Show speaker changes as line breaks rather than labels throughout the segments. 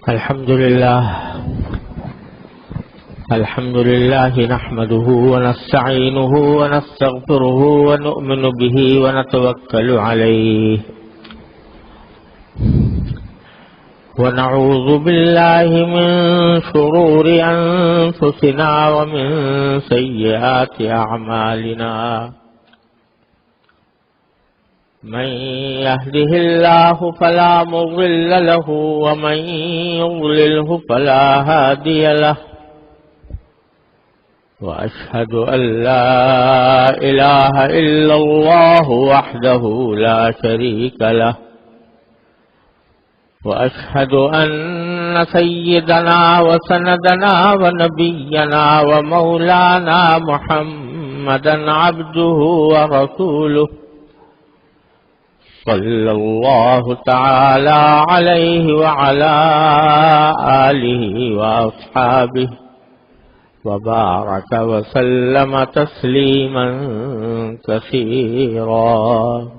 الحمد لله نحمده ونستعينه ونستغفره ونؤمن به ونتوكل عليه ونعوذ بالله من شرور أنفسنا ومن سيئات أعمالنا من يهده الله فلا مضل له ومن يضلله فلا هادي له وأشهد أن لا إله إلا الله وحده لا شريك له وأشهد أن سيدنا وسندنا ونبينا ومولانا محمدا عبده ورسوله صلى الله تعالى عليه وعلى آله وأصحابه وبارك وسلم تسليما كثيرا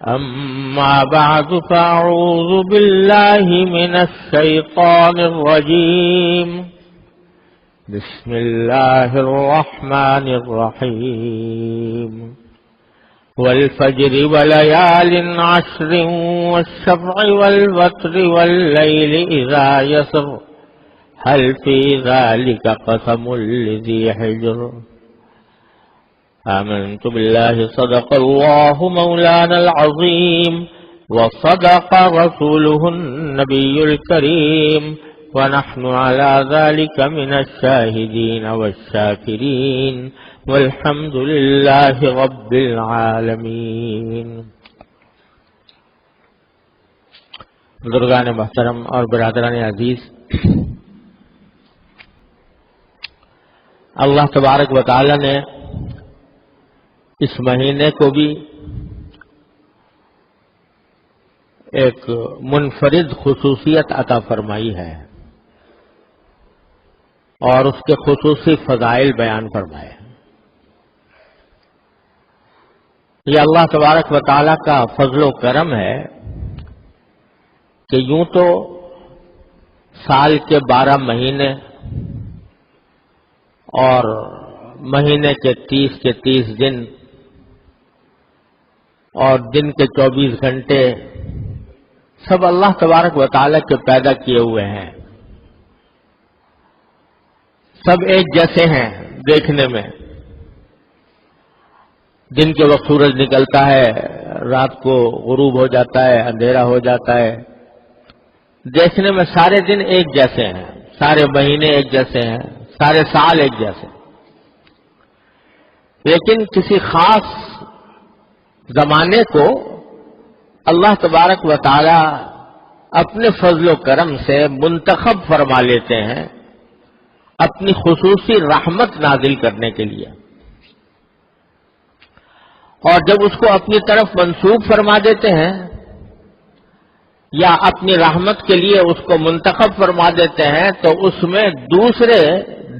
أما بعد فأعوذ بالله من الشيطان الرجيم بسم الله الرحمن الرحيم والفجر وليال عشر والشفع والوتر والليل إذا يسر هل في ذلك قسم لذي حجر آمنت بالله صدق الله مولانا العظيم وصدق رسوله النبي الكريم ونحن على ذلك من الشاهدين والشاكرين والحمد لله رب العالمین۔ بزرگان محترم اور برادران عزیز، اللہ تبارک و تعالی نے اس مہینے کو بھی ایک منفرد خصوصیت عطا فرمائی ہے اور اس کے خصوصی فضائل بیان فرمائے۔ یہ اللہ تبارک و تعالی کا فضل و کرم ہے کہ یوں تو سال کے 12 مہینے اور مہینے کے 30 کے 30 دن اور دن کے 24 گھنٹے سب اللہ تبارک و تعالی کے پیدا کیے ہوئے ہیں، سب ایک جیسے ہیں دیکھنے میں۔ دن کے وقت سورج نکلتا ہے، رات کو غروب ہو جاتا ہے، اندھیرا ہو جاتا ہے، دیکھنے میں سارے دن ایک جیسے ہیں، سارے مہینے ایک جیسے ہیں، سارے سال ایک جیسے۔ لیکن کسی خاص زمانے کو اللہ تبارک و تعالی اپنے فضل و کرم سے منتخب فرما لیتے ہیں اپنی خصوصی رحمت نازل کرنے کے لیے، اور جب اس کو اپنی طرف منسوب فرما دیتے ہیں یا اپنی رحمت کے لیے اس کو منتخب فرما دیتے ہیں تو اس میں دوسرے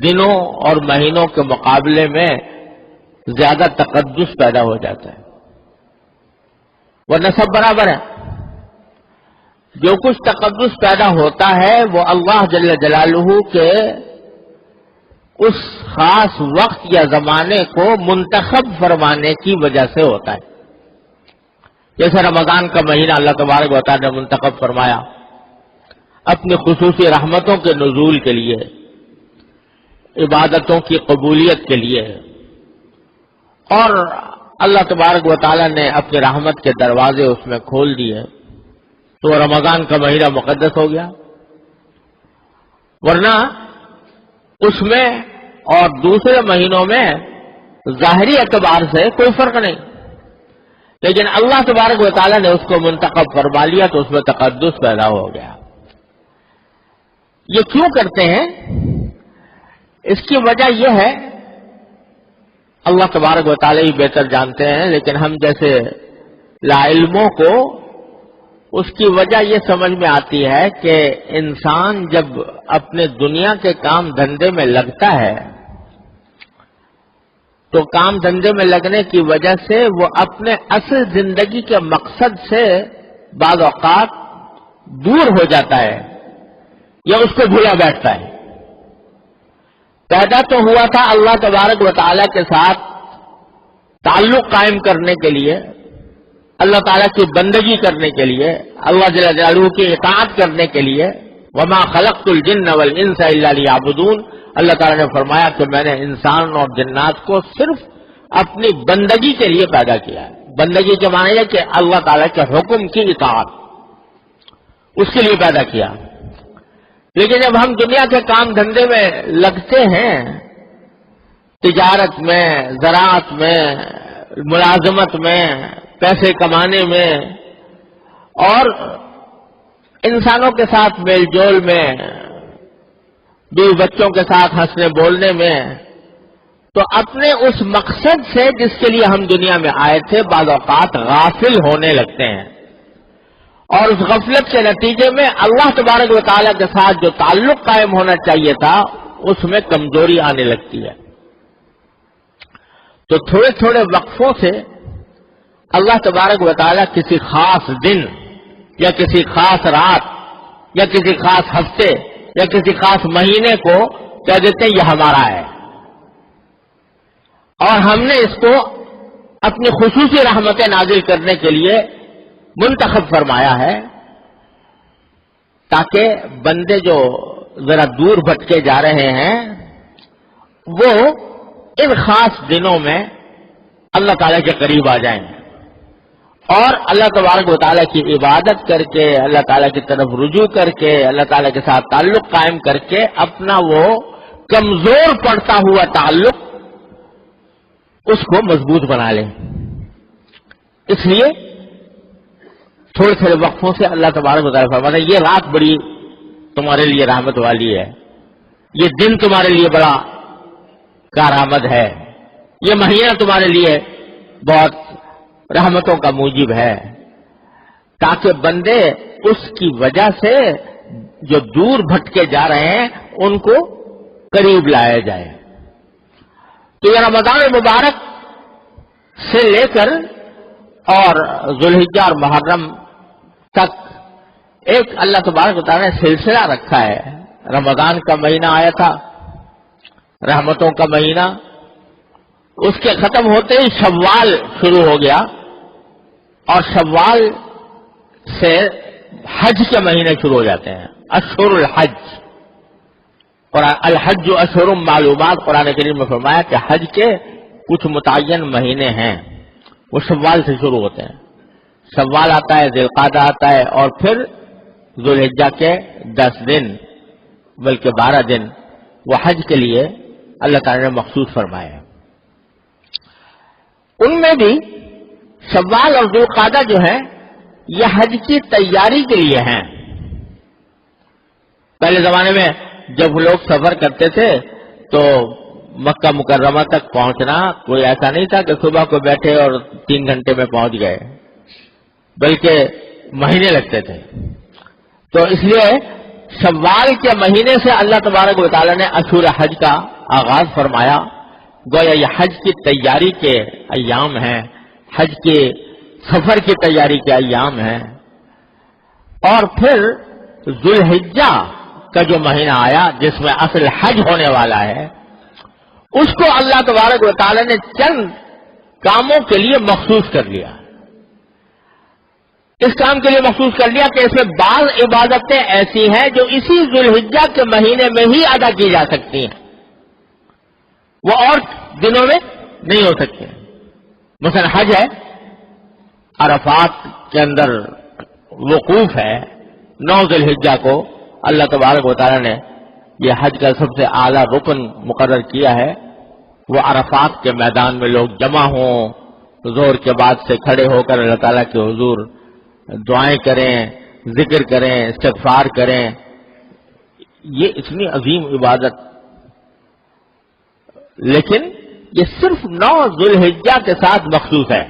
دنوں اور مہینوں کے مقابلے میں زیادہ تقدس پیدا ہو جاتا ہے، ورنہ سب برابر ہے۔ جو کچھ تقدس پیدا ہوتا ہے وہ اللہ جل جلالہ کے اس خاص وقت یا زمانے کو منتخب فرمانے کی وجہ سے ہوتا ہے۔ جیسے رمضان کا مہینہ اللہ تبارک و تعالی نے منتخب فرمایا اپنی خصوصی رحمتوں کے نزول کے لیے، عبادتوں کی قبولیت کے لیے، اور اللہ تبارک و تعالی نے اپنی رحمت کے دروازے اس میں کھول دیے تو رمضان کا مہینہ مقدس ہو گیا۔ ورنہ اس میں اور دوسرے مہینوں میں ظاہری اعتبار سے کوئی فرق نہیں، لیکن اللہ تبارک و تعالی نے اس کو منتخب فرما لیا تو اس میں تقدس پیدا ہو گیا۔ یہ کیوں کرتے ہیں؟ اس کی وجہ یہ ہے، اللہ تبارک و تعالی ہی بہتر جانتے ہیں، لیکن ہم جیسے لا علموں کو اس کی وجہ یہ سمجھ میں آتی ہے کہ انسان جب اپنے دنیا کے کام دھندے میں لگتا ہے تو کام دھندے میں لگنے کی وجہ سے وہ اپنے اصل زندگی کے مقصد سے بعض اوقات دور ہو جاتا ہے یا اس کو بھولا بیٹھتا ہے. پیدا تو ہوا تھا اللہ تبارک و تعالیٰ کے ساتھ تعلق قائم کرنے کے لیے، اللہ تعالیٰ کی بندگی کرنے کے لیے، اللہ جل جلالہ کی اطاعت کرنے کے لیے. وما خلقت الجن والانس الا لیعبدون. اللہ تعالیٰ نے فرمایا کہ میں نے انسان اور جنات کو صرف اپنی بندگی کے لیے پیدا کیا ہے. بندگی کے معنی ہے کہ اللہ تعالیٰ کے حکم کی اطاعت، اس کے لیے پیدا کیا. لیکن جب ہم دنیا کے کام دھندے میں لگتے ہیں، تجارت میں، زراعت میں، ملازمت میں، پیسے کمانے میں اور انسانوں کے ساتھ میل جول میں، بیوی بچوں کے ساتھ ہنسنے بولنے میں، تو اپنے اس مقصد سے جس کے لیے ہم دنیا میں آئے تھے بعض اوقات غافل ہونے لگتے ہیں، اور اس غفلت کے نتیجے میں اللہ تبارک و تعالیٰ کے ساتھ جو تعلق قائم ہونا چاہیے تھا اس میں کمزوری آنے لگتی ہے. تو تھوڑے تھوڑے وقفوں سے اللہ تبارک و تعالیٰ کسی خاص دن یا کسی خاص رات یا کسی خاص ہفتے یا کسی خاص مہینے کو کہہ دیتے ہیں یہ ہمارا ہے، اور ہم نے اس کو اپنی خصوصی رحمتیں نازل کرنے کے لیے منتخب فرمایا ہے، تاکہ بندے جو ذرا دور بھٹکے جا رہے ہیں وہ ان خاص دنوں میں اللہ تعالیٰ کے قریب آ جائیں اور اللہ تبارک و تعالیٰ کی عبادت کر کے، اللہ تعالیٰ کی طرف رجوع کر کے، اللہ تعالیٰ کے ساتھ تعلق قائم کر کے اپنا وہ کمزور پڑتا ہوا تعلق اس کو مضبوط بنا لیں. اس لیے تھوڑے تھوڑے وقفوں سے اللہ تبارک و تعالیٰ فرماتا ہے یہ رات بڑی تمہارے لیے رحمت والی ہے، یہ دن تمہارے لیے بڑا کارآمد ہے، یہ مہینہ تمہارے لیے بہت رحمتوں کا موجب ہے، تاکہ بندے اس کی وجہ سے جو دور بھٹکے جا رہے ہیں ان کو قریب لایا جائے. تو یہ رمضان مبارک سے لے کر اور ذوالحجہ اور محرم تک ایک اللہ تبارک و تعالیٰ نے سلسلہ رکھا ہے. رمضان کا مہینہ آیا تھا، رحمتوں کا مہینہ، اس کے ختم ہوتے ہی شوال شروع ہو گیا، اور شوال سے حج کے مہینے شروع ہو جاتے ہیں، اشہر الحج. اور الحج اشہر معلومات قرآن کریم میں فرمایا کہ حج کے کچھ متعین مہینے ہیں، وہ شوال سے شروع ہوتے ہیں. شوال آتا ہے، ذی القعدہ آتا ہے، اور پھر ذوالحجہ کے 10 دن بلکہ 12 دن وہ حج کے لیے اللہ تعالیٰ نے مخصوص فرمایا. ان میں بھی شوال اور ذی القعدہ جو ہے یہ حج کی تیاری کے لیے ہیں. پہلے زمانے میں جب لوگ سفر کرتے تھے تو مکہ مکرمہ تک پہنچنا کوئی ایسا نہیں تھا کہ صبح کو بیٹھے اور 3 گھنٹے میں پہنچ گئے، بلکہ مہینے لگتے تھے. تو اس لیے شوال کے مہینے سے اللہ تبارک و تعالیٰ نے اشہر حج کا آغاز فرمایا. گویا یہ حج کی تیاری کے ایام ہیں، حج کے سفر کی تیاری کے ایام ہیں. اور پھر ذوالحجہ کا جو مہینہ آیا جس میں اصل حج ہونے والا ہے، اس کو اللہ تبارک و تعالیٰ نے چند کاموں کے لیے مخصوص کر لیا. اس کام کے لیے مخصوص کر لیا کہ اس میں بعض عبادتیں ایسی ہیں جو اسی ذوالحجہ کے مہینے میں ہی ادا کی جا سکتی ہیں، وہ اور دنوں میں نہیں ہو سکتے. مثلا حج ہے، عرفات کے اندر وقوف ہے، 9 ذوالحجہ کو اللہ تبارک و تعالیٰ نے یہ حج کا سب سے اعلیٰ رکن مقرر کیا ہے. وہ عرفات کے میدان میں لوگ جمع ہوں، ظہر کے بعد سے کھڑے ہو کر اللہ تعالیٰ کے حضور دعائیں کریں، ذکر کریں، استغفار کریں. یہ اتنی عظیم عبادت، لیکن یہ صرف 9 ذوالحجہ کے ساتھ مخصوص ہے.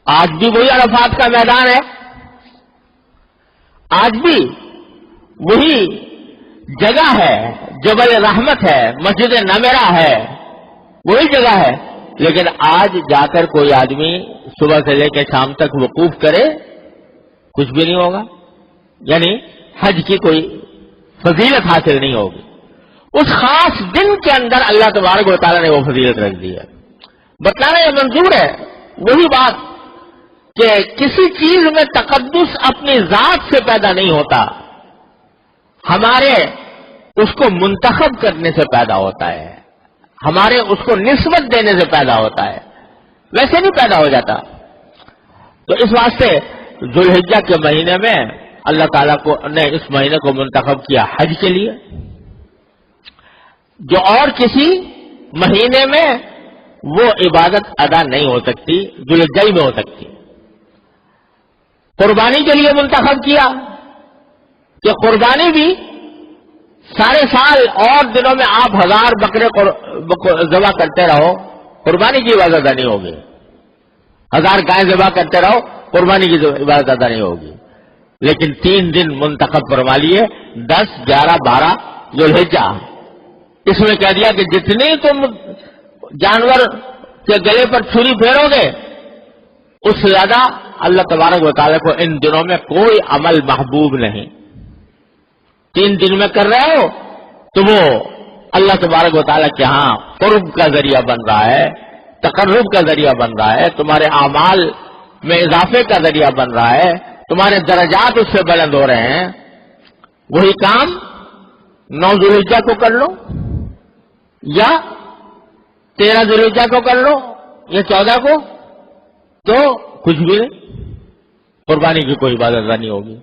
آج بھی وہی عرفات کا میدان ہے، آج بھی وہی جگہ ہے، جبل رحمت ہے، مسجد نمرہ ہے، وہی جگہ ہے. لیکن آج جا کر کوئی آدمی صبح سے لے کے شام تک وقوف کرے، کچھ بھی نہیں ہوگا. یعنی حج کی کوئی فضیلت حاصل نہیں ہوگی. اس خاص دن کے اندر اللہ تبارک و تعالیٰ نے وہ فضیلت رکھ دی ہے. بتانا یہ منظور ہے. وہی بات کہ کسی چیز میں تقدس اپنی ذات سے پیدا نہیں ہوتا، ہمارے اس کو منتخب کرنے سے پیدا ہوتا ہے، ہمارے اس کو نسبت دینے سے پیدا ہوتا ہے، ویسے نہیں پیدا ہو جاتا. تو اس واسطے ذوالحجہ کے مہینے میں اللہ تعالیٰ نے اس مہینے کو منتخب کیا حج کے لیے، جو اور کسی مہینے میں وہ عبادت ادا نہیں ہو سکتی، ذوالحجہ میں ہو سکتی. قربانی کے لیے منتخب کیا کہ قربانی بھی سارے سال اور دنوں میں آپ 1000 بکرے ذبح کرتے رہو، قربانی کی عبادت ادا نہیں ہوگی. 1000 گائے ذبح کرتے رہو، قربانی کی عبادت ادا نہیں ہوگی. لیکن 3 دن منتخب فرما لیے، 10، 11، 12 ذوالحجہ. اس میں کہہ دیا کہ جتنی تم جانور کے گلے پر چھری پھیرو گے اس سے زیادہ اللہ تبارک و تعالیٰ کو ان دنوں میں کوئی عمل محبوب نہیں. 3 دن میں کر رہے ہو تو وہ اللہ تبارک و تعالیٰ کے ہاں قرب کا ذریعہ بن رہا ہے، تقرب کا ذریعہ بن رہا ہے، تمہارے اعمال میں اضافے کا ذریعہ بن رہا ہے، تمہارے درجات اس سے بلند ہو رہے ہیں. وہی کام 9 ذوالحجہ کو کر لو یا 13 ذوالحجہ کو کر لو یا 14 کو، تو کچھ بھی نہیں، قربانی کی کوئی عبادت نہیں ہوگی.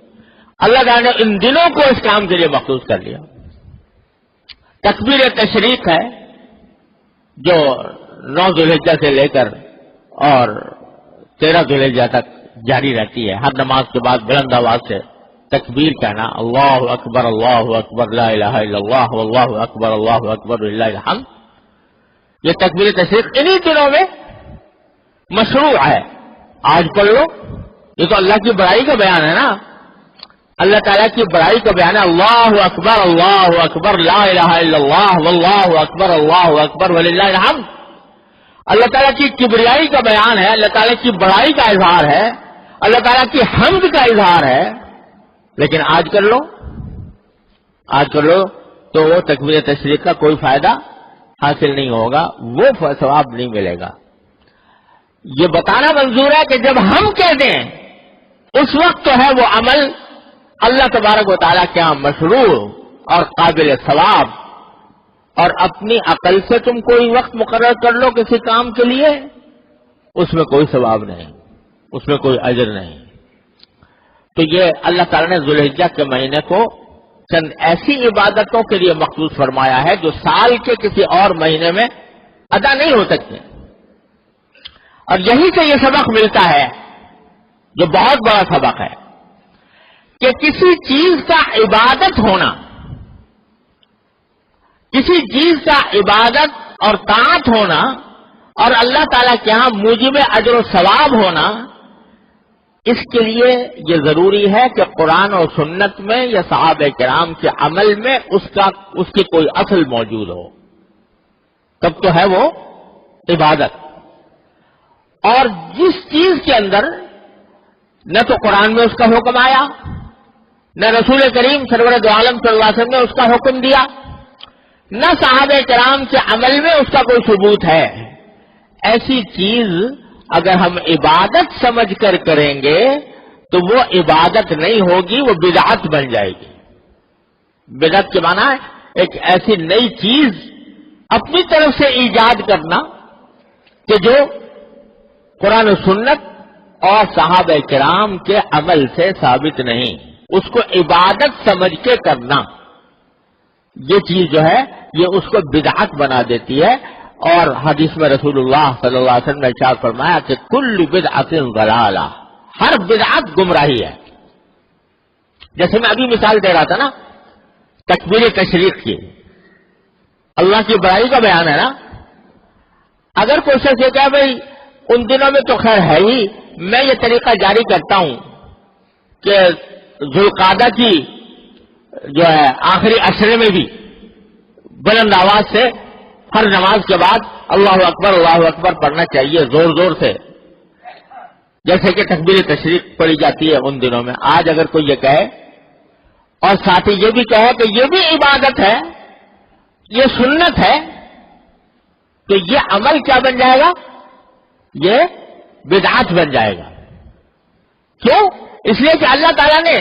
اللہ تعالیٰ نے ان دنوں کو اس کام کے لیے مخصوص کر لیا. تکبیر تشریق ہے جو 9 ذوالحجہ سے لے کر اور 13 ذوالحجہ تک جاری رہتی ہے. ہر نماز کے بعد بلند آواز سے تکبیر کہنا، اللہ اکبر لا الہ الا اللہ واللہ اکبر وللہ الحمد. یہ تکبیر تشریق انہی دنوں میں مشروع ہے. آج پڑھ لو، یہ تو اللہ کی بڑائی کا بیان ہے نا، اللہ تعالیٰ کی بڑائی کا بیان ہے. اللہ اکبر لا الہ الا اللہ واللہ اکبر وللہ الحمد. اللہ تعالیٰ کی کبریائی کا بیان ہے، اللہ تعالیٰ کی بڑائی کا اظہار ہے، اللہ تعالیٰ کی حمد کا اظہار ہے. لیکن آج کر لو تو وہ تکبیر تشریق کا کوئی فائدہ حاصل نہیں ہوگا، وہ ثواب نہیں ملے گا. یہ بتانا منظور ہے کہ جب ہم کہہ دیں اس وقت تو ہے وہ عمل اللہ تبارک و تعالیٰ کے یہاں مشروع اور قابل ثواب. اور اپنی عقل سے تم کوئی وقت مقرر کر لو کسی کام کے لیے، اس میں کوئی ثواب نہیں، اس میں کوئی اجر نہیں. تو یہ اللہ تعالیٰ نے ذوالحجہ کے مہینے کو چند ایسی عبادتوں کے لیے مخصوص فرمایا ہے جو سال کے کسی اور مہینے میں ادا نہیں ہو سکتے. اور یہی سے یہ سبق ملتا ہے جو بہت بڑا سبق ہے کہ کسی چیز کا عبادت ہونا، کسی چیز کا عبادت اور طاعت ہونا اور اللہ تعالیٰ کے ہاں موجب اجر و ثواب ہونا، اس کے لیے یہ ضروری ہے کہ قرآن اور سنت میں یا صحابہ کرام کے عمل میں اس کی کوئی اصل موجود ہو، تب تو ہے وہ عبادت. اور جس چیز کے اندر نہ تو قرآن میں اس کا حکم آیا، نہ رسول کریم سرور دو عالم صلی اللہ علیہ وسلم نے اس کا حکم دیا، نہ صحابہ کرام کے عمل میں اس کا کوئی ثبوت ہے، ایسی چیز اگر ہم عبادت سمجھ کر کریں گے تو وہ عبادت نہیں ہوگی، وہ بدعت بن جائے گی. بدعت کے معنی ہے ایک ایسی نئی چیز اپنی طرف سے ایجاد کرنا کہ جو قرآن و سنت اور صحابہ کرام کے عمل سے ثابت نہیں، اس کو عبادت سمجھ کے کرنا، یہ چیز جو ہے یہ اس کو بدعت بنا دیتی ہے. اور حدیث میں رسول اللہ صلی اللہ علیہ وسلم نے ارشاد فرمایا کہ کل بدعت ضلالہ، ہر بدعت گمراہی ہے. جیسے میں ابھی مثال دے رہا تھا نا تکبیر تشریق کی، اللہ کی بڑائی کا بیان ہے نا. اگر کوئی شخص یہ کہے بھائی ان دنوں میں تو خیر ہے ہی، میں یہ طریقہ جاری کرتا ہوں کہ ذوالقعدہ کی جو ہے آخری عشرے میں بھی بلند آواز سے ہر نماز کے بعد اللہ اکبر پڑھنا چاہیے زور زور سے، جیسے کہ تکبیر تشریق پڑھی جاتی ہے ان دنوں میں. آج اگر کوئی یہ کہے اور ساتھ ہی یہ بھی کہے کہ یہ بھی عبادت ہے، یہ سنت ہے، تو یہ عمل کیا بن جائے گا؟ یہ بدعت بن جائے گا۔ کیوں؟ اس لیے کہ اللہ تعالیٰ نے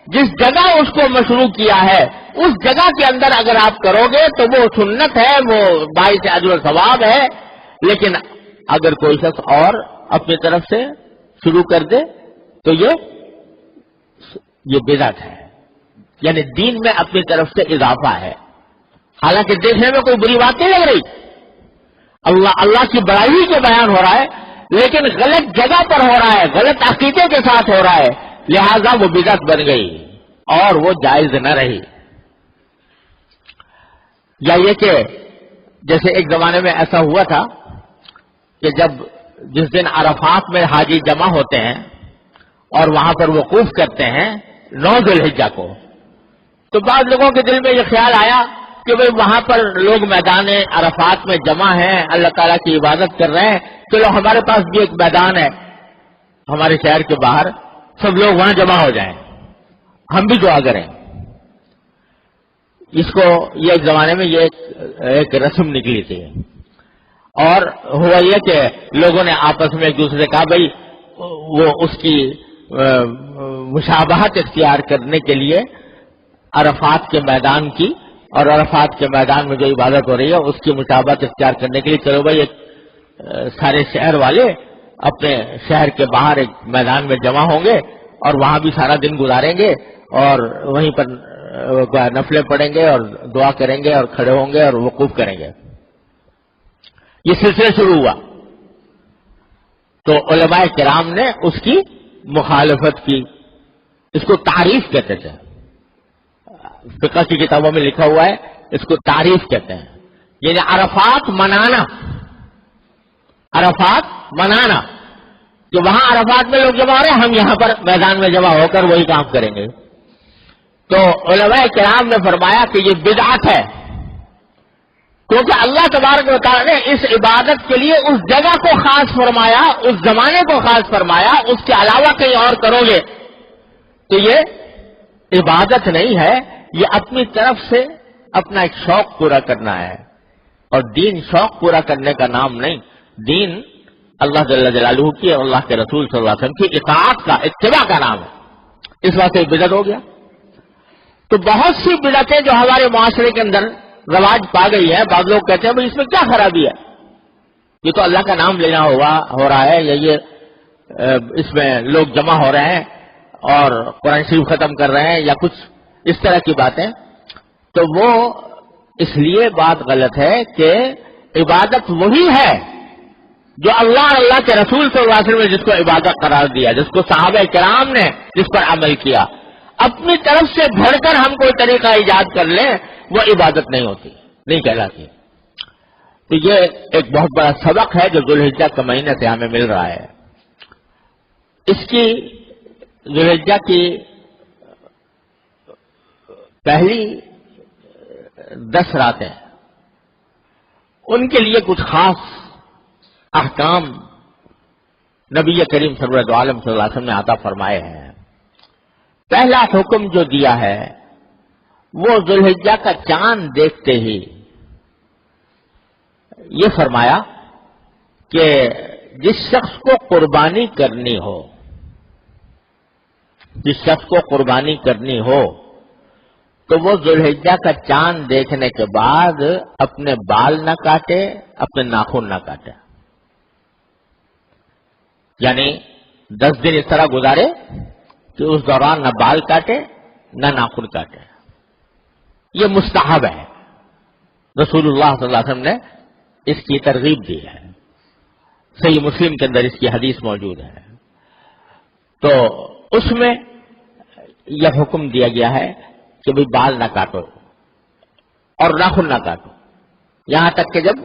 جس جگہ اس کو مشروع کیا ہے اس جگہ کے اندر اگر آپ کرو گے تو وہ سنت ہے، وہ باعث اجر و ثواب ہے، لیکن اگر کوئی شخص اور اپنی طرف سے شروع کر دے تو یہ بدعت ہے، یعنی دین میں اپنی طرف سے اضافہ ہے۔ حالانکہ دیکھنے میں کوئی بری بات نہیں لگ رہی، اللہ کی بڑائی کے بیان ہو رہا ہے، لیکن غلط جگہ پر ہو رہا ہے، غلط عقیدے کے ساتھ ہو رہا ہے، لہذا وہ بدعت بن گئی اور وہ جائز نہ رہی۔ یا یہ کہ جیسے ایک زمانے میں ایسا ہوا تھا کہ جس دن عرفات میں حاجی جمع ہوتے ہیں اور وہاں پر وقوف کرتے ہیں 9 ذی الحجہ کو، تو بعض لوگوں کے دل میں یہ خیال آیا کہ بھئی وہاں پر لوگ میدان عرفات میں جمع ہیں، اللہ تعالیٰ کی عبادت کر رہے ہیں، چلو ہمارے پاس بھی ایک میدان ہے ہمارے شہر کے باہر، سب لوگ وہاں جمع ہو جائیں، ہم بھی دعا کریں۔ یہ ایک زمانے میں یہ ایک رسم نکلی تھی، اور ہوا یہ کہ لوگوں نے آپس میں ایک دوسرے سے کہا بھئی وہ اس کی مشابہت اختیار کرنے کے لیے عرفات کے میدان کی، اور عرفات کے میدان میں جو عبادت ہو رہی ہے اس کی مشابہت اختیار کرنے کے لیے چلو بھائی ایک سارے شہر والے اپنے شہر کے باہر ایک میدان میں جمع ہوں گے اور وہاں بھی سارا دن گزاریں گے اور وہیں پر نفلیں پڑھیں گے اور دعا کریں گے اور کھڑے ہوں گے اور وقوف کریں گے۔ یہ سلسلہ شروع ہوا تو علماء کرام نے اس کی مخالفت کی، اس کو تعریف کہتے تھے، فقہ کی کتابوں میں لکھا ہوا ہے اس کو تعریف کہتے ہیں، یعنی عرفات منانا کہ وہاں عرفات میں لوگ جمع ہو رہے ہیں، ہم یہاں پر میدان میں جمع ہو کر وہی کام کریں گے۔ تو علماء کرام نے فرمایا کہ یہ بدعت ہے، کیونکہ اللہ تبارک و تعالیٰ نے اس عبادت کے لیے اس جگہ کو خاص فرمایا، اس زمانے کو خاص فرمایا، اس کے علاوہ کہیں اور کرو گے تو یہ عبادت نہیں ہے، یہ اپنی طرف سے اپنا ایک شوق پورا کرنا ہے، اور دین شوق پورا کرنے کا نام نہیں، دین اللہ جل جلالہ کی اور اللہ کے رسول صلی اللہ علیہ وسلم کی اطاعت کا، اتباع کا نام ہے۔ اس واسطے بدعت ہو گیا۔ تو بہت سی بدعتیں جو ہمارے معاشرے کے اندر رواج پا گئی ہے، بعض لوگ کہتے ہیں بھائی اس میں کیا خرابی ہے، یہ تو اللہ کا نام لینا ہو رہا ہے، یا یہ اس میں لوگ جمع ہو رہے ہیں اور قرآن شریف ختم کر رہے ہیں یا کچھ اس طرح کی باتیں، تو وہ اس لیے بات غلط ہے کہ عبادت وہی ہے جو اللہ اور اللہ کے رسول صلی اللہ علیہ وسلم نے جس کو عبادت قرار دیا، جس کو صحابہ کرام نے جس پر عمل کیا۔ اپنی طرف سے بڑھ کر ہم کوئی طریقہ ایجاد کر لیں وہ عبادت نہیں ہوتی، نہیں کہلاتی۔ تو یہ ایک بہت بڑا سبق ہے جو ذو الحجہ کے مہینے سے ہمیں مل رہا ہے۔ اس کی ذو الحجہ کی پہلی 10 راتیں ان کے لیے کچھ خاص احکام نبی کریم سرور عالم صلی اللہ علیہ وسلم نے عطا فرمائے ہیں۔ پہلا حکم جو دیا ہے وہ ذو الحجہ کا چاند دیکھتے ہی یہ فرمایا کہ جس شخص کو قربانی کرنی ہو، تو وہ ذو الحجہ کا چاند دیکھنے کے بعد اپنے بال نہ کاٹے، اپنے ناخن نہ کاٹے، یعنی 10 دن اس طرح گزارے کہ اس دوران نہ بال کاٹے نہ ناخن کاٹے۔ یہ مستحب ہے، رسول اللہ صلی اللہ علیہ وسلم نے اس کی ترغیب دی ہے، صحیح مسلم کے اندر اس کی حدیث موجود ہے۔ تو اس میں یہ حکم دیا گیا ہے کہ بھئی بال نہ کاٹو اور ناخن نہ کاٹو، یہاں تک کہ جب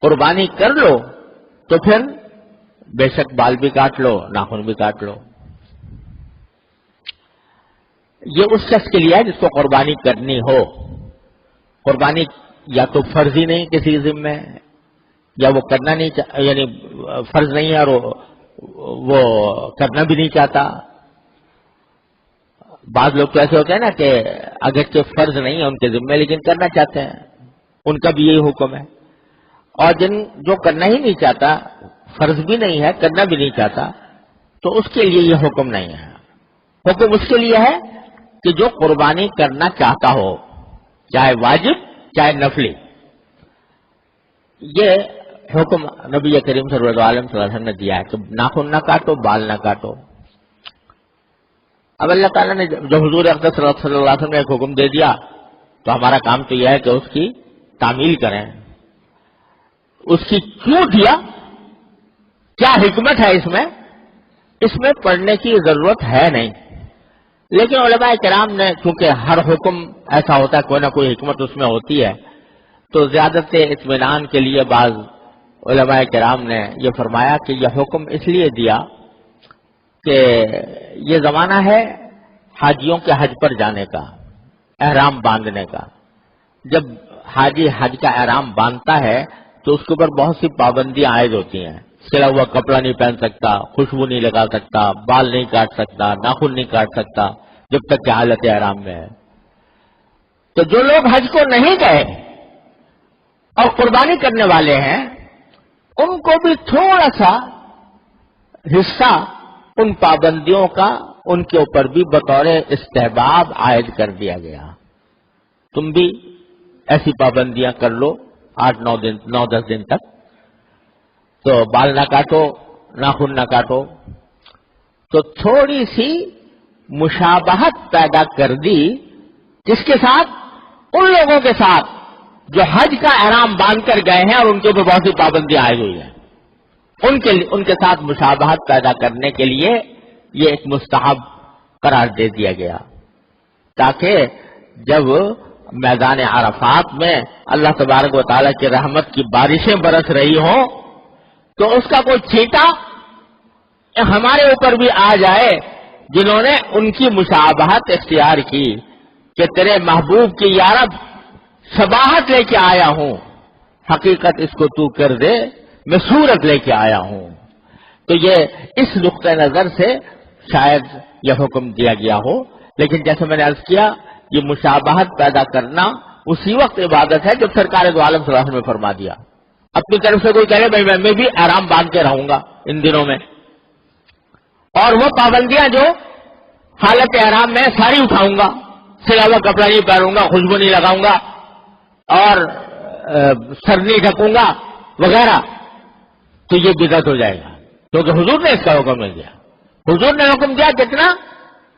قربانی کر لو تو پھر بے شک بال بھی کاٹ لو، ناخن بھی کاٹ لو۔ یہ اس شخص کے لیے ہے جس کو قربانی کرنی ہو۔ قربانی یا تو فرض ہی نہیں کسی ذمہ ہے، یا وہ کرنا نہیں یعنی فرض نہیں ہے اور وہ کرنا بھی نہیں چاہتا، بعض لوگ تو ایسے ہوتے ہیں نا کہ اگرچہ فرض نہیں ہے ان کے ذمے لیکن کرنا چاہتے ہیں، ان کا بھی یہی حکم ہے. اور جو کرنا ہی نہیں چاہتا، فرض بھی نہیں ہے، کرنا بھی نہیں چاہتا، تو اس کے لیے یہ حکم نہیں ہے. حکم اس کے لیے ہے کہ جو قربانی کرنا چاہتا ہو، چاہے واجب چاہے نفلی. یہ حکم نبی کریم صلی اللہ علیہ وسلم نے دیا ہے کہ ناخن نہ کاٹو، بال نہ کاٹو. اب اللہ تعالیٰ نے جو حضور اقدس صلی اللہ علیہ وسلم نے ایک حکم دے دیا تو ہمارا کام تو یہ ہے کہ اس کی تعمیل کریں. اس کی کیوں دیا، کیا حکمت ہے اس میں پڑھنے کی ضرورت ہے نہیں. لیکن علماء کرام نے چونکہ ہر حکم ایسا ہوتا ہے کوئی نہ کوئی حکمت اس میں ہوتی ہے، تو زیادت اطمینان کے لیے بعض علماء کرام نے یہ فرمایا کہ یہ حکم اس لیے دیا کہ یہ زمانہ ہے حاجیوں کے حج پر جانے کا، احرام باندھنے کا. جب حاجی حج کا احرام باندھتا ہے تو اس کے اوپر بہت سی پابندیاں عائد ہوتی ہیں. سلا ہوا کپڑا نہیں پہن سکتا، خوشبو نہیں لگا سکتا، بال نہیں کاٹ سکتا، ناخن نہیں کاٹ سکتا جب تک کہ حالت احرام میں ہے. تو جو لوگ حج کو نہیں گئے اور قربانی کرنے والے ہیں ان کو بھی تھوڑا سا حصہ ان پابندیوں کا ان کے اوپر بھی بطور استحباب عائد کر دیا گیا. تم بھی ایسی پابندیاں کر لو 8-9-10 دن تک. تو بال نہ کاٹو، ناخن نہ کاٹو. تو تھوڑی سی مشابہت پیدا کر دی جس کے ساتھ ان لوگوں کے ساتھ جو حج کا احرام باندھ کر گئے ہیں اور ان کے اوپر بہت سی پابندیاں آئی ہوئی ہیں، ان کے ساتھ مشابہت پیدا کرنے کے لیے یہ ایک مستحب قرار دے دیا گیا، تاکہ جب میدان عرفات میں اللہ تبارک و تعالیٰ کی رحمت کی بارشیں برس رہی ہوں تو اس کا کوئی چھینٹا ہمارے اوپر بھی آ جائے جنہوں نے ان کی مشابہت اختیار کی کہ تیرے محبوب کی یا رب شباہت لے کے آیا ہوں، حقیقت اس کو تو کر دے، میں صورت لے کے آیا ہوں. تو یہ اس نقطۂ نظر سے شاید یہ حکم دیا گیا ہو. لیکن جیسے میں نے عرض کیا، یہ مشابہت پیدا کرنا اسی وقت عبادت ہے جب سرکار دو عالم صلی اللہ علیہ وسلم نے فرما دیا. اپنی طرف سے کوئی کہے بھائی میں بھی آرام باندھ کے رہوں گا ان دنوں میں، اور وہ پابندیاں جو حالت احرام میں ساری اٹھاؤں گا، سلا ہوا کپڑا نہیں پہنوں گا، خوشبو نہیں لگاؤں گا اور سر نہیں ڈھکوں گا وغیرہ، تو یہ بدعت ہو جائے گا. کیونکہ حضور نے اس کا حکم نہیں دیا. حضور نے حکم دیا کتنا؟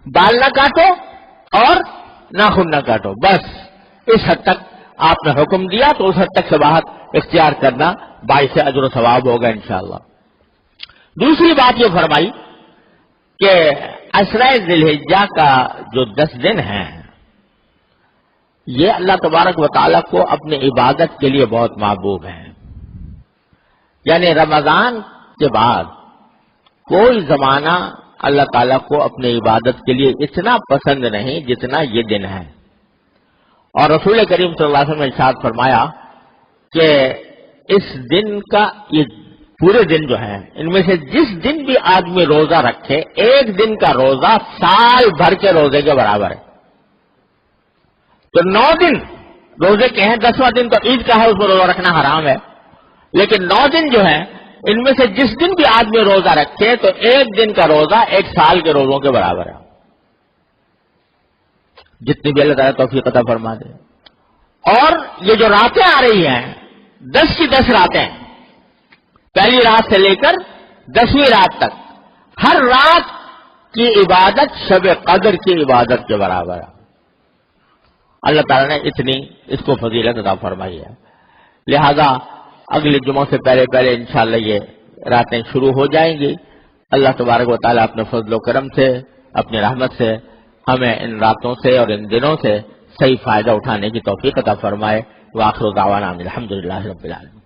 بال نہ کاٹو اور ناخن نہ کاٹو، بس اس حد تک آپ نے حکم دیا. تو اس حد تک شباہت اختیار کرنا باعث اجر و ثواب ہوگا انشاءاللہ. دوسری بات یہ فرمائی کہ عشرہ ذی الحجہ کا جو 10 دن ہیں یہ اللہ تبارک و تعالیٰ کو اپنے عبادت کے لیے بہت محبوب ہیں. یعنی رمضان کے بعد کوئی زمانہ اللہ تعالیٰ کو اپنے عبادت کے لیے اتنا پسند نہیں جتنا یہ دن ہے. اور رسول کریم صلی اللہ علیہ وسلم نے ارشاد فرمایا کہ اس دن کا یہ پورے دن جو ہیں ان میں سے جس دن بھی آدمی روزہ رکھے، ایک دن کا روزہ سال بھر کے روزے کے برابر ہے. تو 9 دن روزے کے ہیں، 10واں دن تو عید کا ہے، اس میں روزہ رکھنا حرام ہے. لیکن 9 دن جو ہیں ان میں سے جس دن بھی آدمی روزہ رکھے تو ایک دن کا روزہ 1 سال کے روزوں کے برابر ہے، جتنی بھی اللہ تعالیٰ توفیق عطا فرما دے. اور یہ جو راتیں آ رہی ہیں 10 کی 10 راتیں، پہلی رات سے لے کر 10ویں رات تک، ہر رات کی عبادت شب قدر کی عبادت کے برابر ہے. اللہ تعالیٰ نے اتنی اس کو فضیلت عطا فرمائی ہے. لہذا اگلے جمعوں سے پہلے انشاءاللہ یہ راتیں شروع ہو جائیں گی. اللہ تبارک و تعالیٰ اپنے فضل و کرم سے، اپنی رحمت سے ہمیں ان راتوں سے اور ان دنوں سے صحیح فائدہ اٹھانے کی توفیق عطا فرمائے. وآخر دعوانا الحمدللہ رب العالمین.